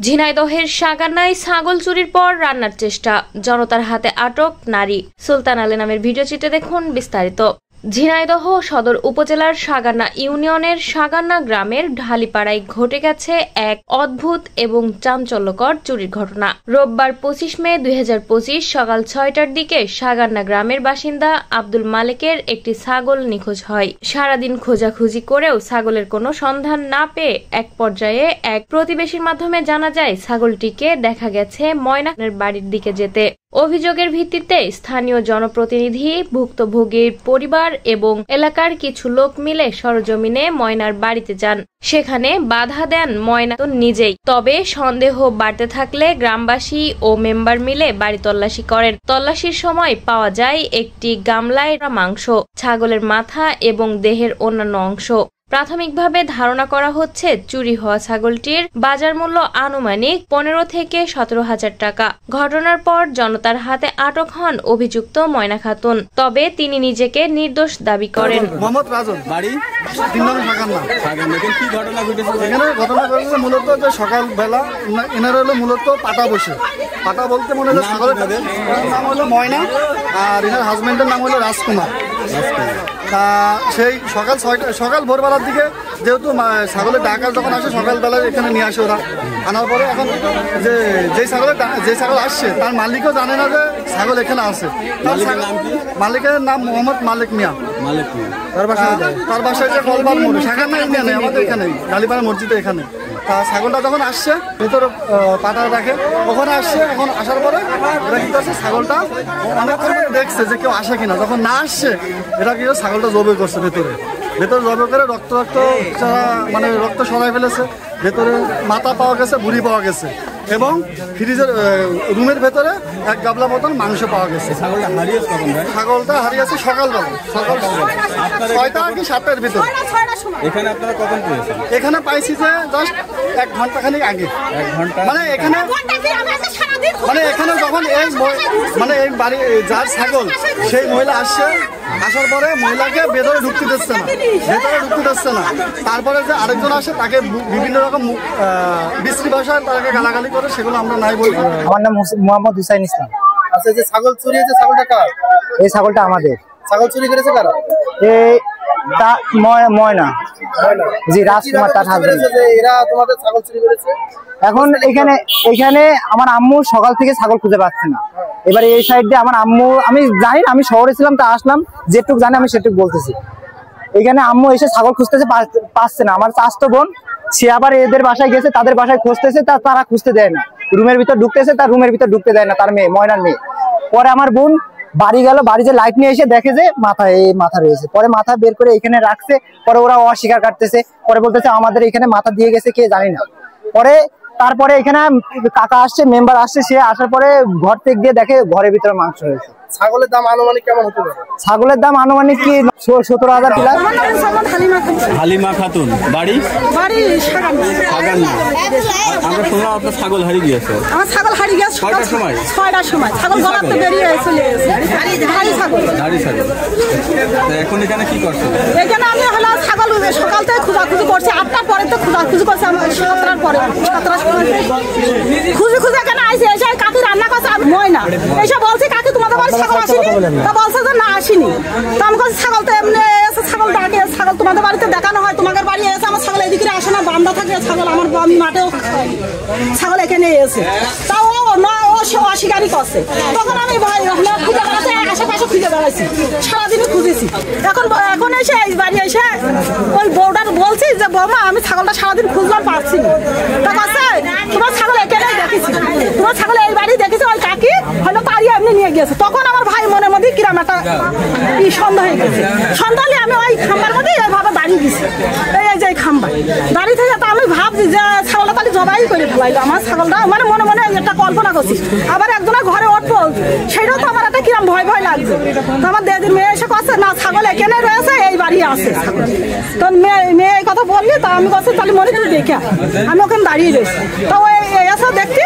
ঝিনাইদহের সাগান্নায় ছাগল চুরির পর রান্নার চেষ্টা, জনতার হাতে আটক নারী। সুলতান আলী নামের ভিডিও চিত্রে দেখুন বিস্তারিত। ঝিনাইদহ সদর উপজেলার সাগান্না ইউনিয়নের সাগান্না গ্রামের ঢালিপাড়ায় ঘটে গেছে এক অদ্ভুত এবং চাঞ্চল্যকর চুরির ঘটনা। রোববার 25 মে 2025 সকাল 6টার দিকে সাগান্না গ্রামের বাসিন্দা আব্দুল মালিকের একটি ছাগল নিখোঁজ হয়। সারাদিন খোঁজাখুঁজি করেও ছাগলের কোনো সন্ধান না পেয়ে এক পর্যায়ে এক প্রতিবেশীর মাধ্যমে জানা যায় ছাগলটিকে দেখা গেছে ময়নার বাড়ির দিকে যেতে। অভিযোগের ভিত্তিতে স্থানীয় জনপ্রতিনিধি, ভুক্তভোগীর পরিবার এবং এলাকার কিছু লোক মিলে সরজমিনে ময়নার বাড়িতে যান। সেখানে বাধা দেন ময়না নিজেই। তবে সন্দেহ বাড়তে থাকলে গ্রামবাসী ও মেম্বার মিলে বাড়ি তল্লাশি করেন। তল্লাশির সময় পাওয়া যায় একটি গামলায় মাংস, ছাগলের মাথা এবং দেহের অন্যান্য অংশ। প্রাথমিকভাবে ধারণা করা হচ্ছে চুরি হওয়া ছাগলটির বাজার মূল্য আনুমানিক 15 থেকে 17,000 টাকা। ঘটনার পর জনতার হাতে আটক হন অভিযুক্ত ময়না খাতুন। তবে তিনি নিজেকে নির্দোষ দাবি করেন। মোহাম্মদ রাজন, বাড়ি 3 নম্বর সাগান্না। কি ঘটনা ঘটেছে? এখানে ঘটনা ঘটেছে মূলত যে সকালবেলা এনারা হলো মূলত পাটা বসে। পাটা বলতে মনে হলো ছাগলের নাম হলো ময়না আর এনার হাজবেন্ডের নাম হলো রাজকুমার। সেই সকাল ভোরবেলার দিকে যেহেতু ছাগলের ডাকাল যখন আসে সকালবেলা এখানে নিয়ে আসে ওরা। আনার পরে এখন যে ছাগল আসছে তার মালিকও জানে না যে ছাগল এখানে আছে। মালিকের নাম মোহাম্মদ মালিক মিয়া। তার বাসায় যে কলবার মোড় সাগান্না ইউনিয়নে আমাদের এখানে ঢালিপাড়া মসজিদে এখানে। তা ছাগলটা যখন আসছে ভিতরে পাটা রাখে ওখানে আসছে। এখন আসার পরে এরা কি করছে ছাগলটা অনেকক্ষণ দেখছে যে কেউ আসে কিনা। যখন না আসছে এটা কি ছাগলটা জবে করছে ভেতরে জবে করে রক্ত মানে রক্ত সরাই ফেলেছে। ভেতরে মাথা পাওয়া গেছে, বুড়ি পাওয়া গেছে এবং ফ্রিজের রুমের ভেতরে এক গাবলা মতন মাংস পাওয়া গেছে। ছাগলটা হারিয়েছে সকালবেলা, সকাল 6টা কি 7টার ভিতরে। এখানে আপনারা কখন পেয়েছেন? এখানে পাইছি যে জাস্ট 1 ঘন্টা খানিক আগে। 1 ঘন্টা মানে এখানে যখন এই বাড়ি যার ছাগল সেই মহিলা আসছে, আসার পরে মহিলাকে ভেতরে ঢুকতে দিচ্ছে না। তারপরে যে আরেকজন আসে তাকে বিভিন্ন রকম বিশ্রী ভাষায় তাকে গালাগালি করে, সেগুলো আমরা নাই বলি। আমার নাম মোহাম্মদ হুসাইন ইসলাম। আচ্ছা, যে ছাগল চুরি হয়েছে ছাগলটা কার? এই ছাগলটা আমাদের। ছাগল চুরি করেছে কারা? ময়না জি, রাজকুমার তার হাজবেন্ড। এরা তোমাদের ছাগল চুরি করেছে। এখন এখানে আমার আম্মু সকাল থেকে ছাগল খুঁজে পাচ্ছে না। এবার এই সাইড দিয়ে আমার আম্মু, আমি জানি না, আমি শহরে ছিলাম তা আসলাম, যেটুক জানি আমি সেটুক বলতেছি। এখানে আম্মু এসে ছাগল খুঁজতেছে, পাচ্ছে না। আমার চাচাতো বোন সে আবার এদের বাসায় গেছে, তাদের বাসায় খুঁজতেছে, তারা খুঁজতে দেয় না। রুমের ভিতর ঢুকতেছে, তার রুমের ভিতর ঢুকতে দেয় না, তার মেয়ে ময়নার মেয়ে। পরে আমার বোন বাড়ি গেল, বাড়ি যে লাইট নিয়ে এসে দেখে যে মাথা রয়েছে। পরে মাথা বের করে এখানে রাখছে। পরে ওরা অস্বীকার কাটতেছে। পরে বলতেছে আমাদের এখানে মাথা দিয়ে গেছে, কে জানি না। তারপরে এখানে কাকা আসছে, মেম্বার আসছে। সে আসার পরে ঘর থেকে গিয়ে দেখে ঘরের ভিতরে মাংস হয়েছে। ছাগলের দাম আনুমানিক কেমন হতে পারে? ছাগলের দাম আনুমানিক কি 17,000 প্লাস। হালিমা খাতুন, বাড়ি সাগান্না। আমরা শুনলাম আপনার ছাগল হারিয়ে গিয়েছে। আমার ছাগল হারিয়ে গেছে 6টার সময়। 6টার সময় ছাগল গলাতে বেরিয়ে চলে গেছে। ধাড়ি ছাগল। এখন এখানে কি করছে? এখানে আমি হলো ছাগল সকাল থেকে খোঁজাখুঁজি করছি। 8টার পরে তো খোঁজাখুঁজি করছি। আমার 7টার পরে 7টার সময় খুঁজে এখানে আইসি। এসে কাকি রান্না করছে ময়না। এসে বলছি কাকি তোমাদের বাড়ি ছাগল আসেনি? তা বলছে যে না আসেনি। তো আমি বলছি ছাগল তো এমনি এসে ছাগল ডাকে, ছাগল তোমাদের বাড়িতে দেখানো হয়, তোমাদের বাড়ি এসে আমার ছাগল এদিকে আসে না, বান্ধা থাকে ছাগল। আমার আমি মাঠেও ছাগল এখানে এসে তা ও অস্বীকারই করছে। তখন আমি খুঁজে বেড়াচ্ছি, আশেপাশে খুঁজে বেড়াচ্ছি, সারাদিনই খুঁজেছি। এখন এসে এই বাড়ি এসে ওই বউটার বলছি যে বৌমা আমি ছাগলটা সারাদিন খুঁজলাম, পারছি না। তা বলছে তোমার ছাগল এখানেই দেখেছি, তোমার ছাগল এই বাড়ি দেখেছি। ওই কাকি হয়তো তাড়িয়ে এমনি নিয়ে গিয়েছে। তখন আমার ভাই মনের মধ্যে কিরম একটা সন্দেহ হয়ে গেছে। সন্দেহ নিয়ে আমি ওই খাম্বার মধ্যে এইভাবে দাঁড়িয়ে গেছি। এই যে খাম্বা দাঁড়িয়ে থেকে তো আমি ভাবছি যে ছাগলটা তাহলে জবাই করে ফেলাইলো আমার ছাগলটা। মানে মনে একটা কল্পনা করছি। আবার একজনের ঘরে উঠবো, সেটাও তো আমার একটা কিরম ভয় লাগছে। তো আমার দিদির মেয়ে এসে করছে না ছাগল এখানে রয়েছে, এই বাড়ি আছে। তো মেয়ে এই কথা বললি, তা আমি বলছি তাহলে মনে তুই দেখে। আমি ওখানে দাঁড়িয়ে রয়েছি। তো ওই এসে দেখছি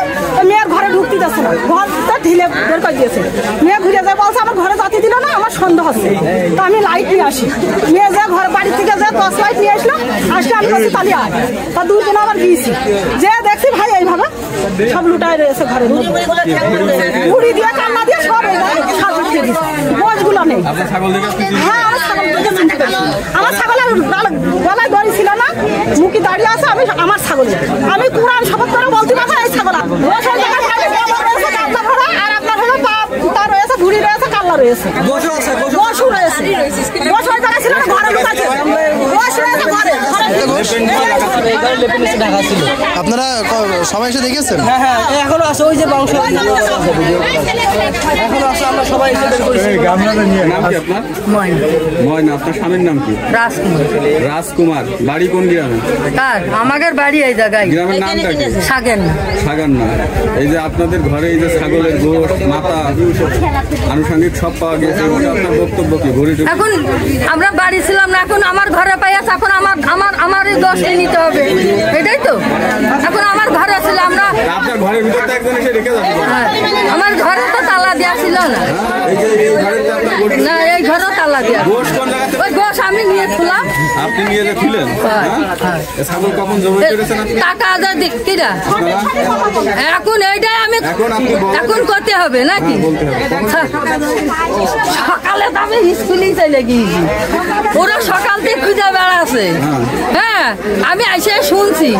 মেয়ের ঘরে ঢুকতে যাচ্ছে না, ঘরটা ঢিলে বের করে দিয়েছে। মেয়ে ঘুরে যায়, বলছে আমার ঘরে জাতি দিল না, আমার সন্দেহ হচ্ছে। তো আমি লাইট নিয়ে আসি। মেয়ে যে ঘর বাড়ি থেকে যে টর্চ লাইট নিয়ে আসলো, আমি বলছি তাহলে আয়। তা 2 দিন আবার গিয়েছি, যে দেখছি ভাই এইভাবে সব লুটায় রয়েছে ঘরের মধ্যে মুড়ি দিয়ে কান্না দিয়ে সব গোছগুলো নেই। হ্যাঁ আমার ছাগলের গলায় দড়ি ছিল না, মুখে দাঁড়িয়ে আছে। আমার ছাগল আমি কোরআন শপথ করে বলতে পারবো এই ছাগল আর আপনার হলো তার রয়েছে ঘুড়ি রয়েছে কাল্লা রয়েছে গোসু রয়েছে গোস হয়ে জায়গা ছিল না ঘরে লুকাচ্ছে গোস রয়েছে ঘরে। আপনারা সবাই এসে দেখেছেন? হ্যাঁ হ্যাঁ এখনো আছে ওই যে বংশ এখনো আছে, আমরা সবাই এসে বের করেছি। নাম কি আপনার? ময়না। আপনার স্বামীর নাম কি? রাজকুমার। রাজকুমার। বাড়ি কোন গ্রামে? কার? আমাদের বাড়ি এই জায়গায়। গ্রামের নামটা কি? সাগেন। সাগান্না। এই যে আপনাদের ঘরে এই যে ছাগলের গোশ, মাথা, আনুষঙ্গিক সব পাওয়া গেছে, ওটা আপনার বক্তব্য কি? এখন আমরা বাড়ি ছিলাম না, এখন আমার ঘরে পাইয়াছে, এখন আমারই দোষটা নিতে হবে, এটাই তো। এখন আমার ঘরে ছিল, আমরা আপনার ঘরের ভিতর তো একজন এসে রেখে যাবে। আমার ঘরে তো তালা দেওয়া ছিল না। এই যে এই ঘরেতে আপনার গোশ, না এই ঘরে তালা দেওয়া। গোশ কোন জায়গাতে? ওই গোশ আমি নিয়েছিলাম। আপনি নিয়ে যেছিলেন? এই ছাগল কখন জবাই করেছেন আপনি? টাকা আদার দিক কিরা এখন এইটাই আমি এখন করতে হবে নাকি? সকালে তো আমি স্কুলেই চলে গিয়েছি, ওরা সকাল থেকে খুঁজে বেড়াচ্ছে। হ্যাঁ আমি এসে শুনছি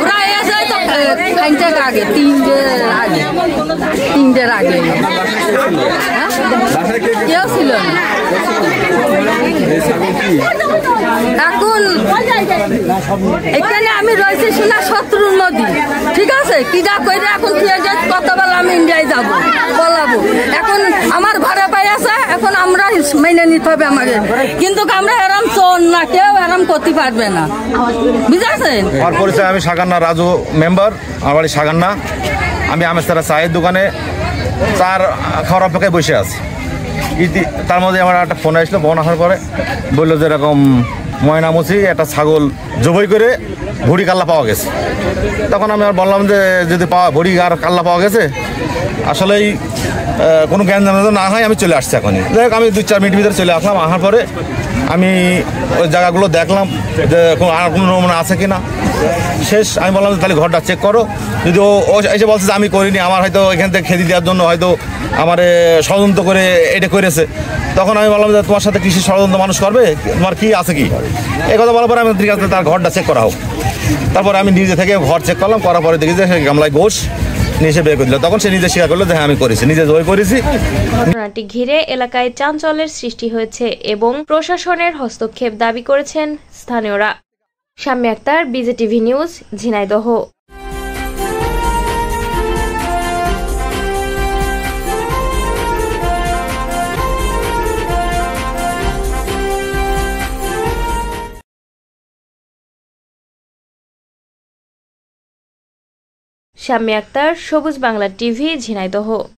ওরা এসে তো খাইটার আগে তিনটের আগে কেউ ছিল না। এখন এখানে আমি রয়েছি শোনা শত্রুর নদী, ঠিক আছে? কিনা কইরা এখন কত বেলা আমি ইন্ডিয়ায় যাবো বলাবো। এখন আমার ঘরে পাই আছে, এখন আমরা মেনে নিতে হবে আমাদের, কিন্তু আমরা এরম চোর না, কেউ এরম করতে পারবে না, বুঝেছেন? আমার পরিচয়, আমি সাগান্না রাজু মেম্বার, আমার বাড়ি সাগান্না। আমি আমেস্তারা চায়ের দোকানে চার খাওয়ার অপেক্ষায় বসে আছি। তার মধ্যে আমার একটা ফোন আসলো, ফোন আসার পরে বললো যে এরকম ময়নামুচি একটা ছাগল জবাই করে ভুড়ি কাল্লা পাওয়া গেছে। তখন আমি আর বললাম যে যদি ভুড়ি আর কাল্লা পাওয়া গেছে, আসলেই কোনো জ্ঞান জানানো না হয় আমি চলে আসছি এখনই। যাই হোক আমি 2-4 মিনিট ভিতরে চলে আসলাম। আসার পরে আমি ওই জায়গাগুলো দেখলাম যে আর কোনো নমুনা আছে কি না। শেষ আমি বললাম যে তাহলে ঘরটা চেক করো। যদি ও এসে বলছে যে আমি করিনি, আমার হয়তো এখান থেকে খেতে দেওয়ার জন্য হয়তো আমার ষড়যন্ত্র করে এটা করেছে, তখন আমি বললাম যে তোমার সাথে কৃষি ষড়যন্ত্র মানুষ করবে, তোমার কি আছে কি? এই কথা বলার পরে আমি ঠিক আছে তার ঘরটা চেক করা হোক। তারপরে আমি নিজে থেকে ঘর চেক করলাম, করার পরে দেখি যে সে গামলায় গোশ নিয়ে এসে বের করে দিল। তখন সে নিজে স্বীকার করলো যে হ্যাঁ আমি করেছি, নিজে জয় করেছি। ঘটনাটি ঘিরে এলাকায় চাঞ্চল্যের সৃষ্টি হয়েছে এবং প্রশাসনের হস্তক্ষেপ দাবি করেছেন স্থানীয়রা। Shammi Akhter, BJTV news, Jhenaidah. Shammi Akhter, Sabuj Bangla TV, Jhenaidah.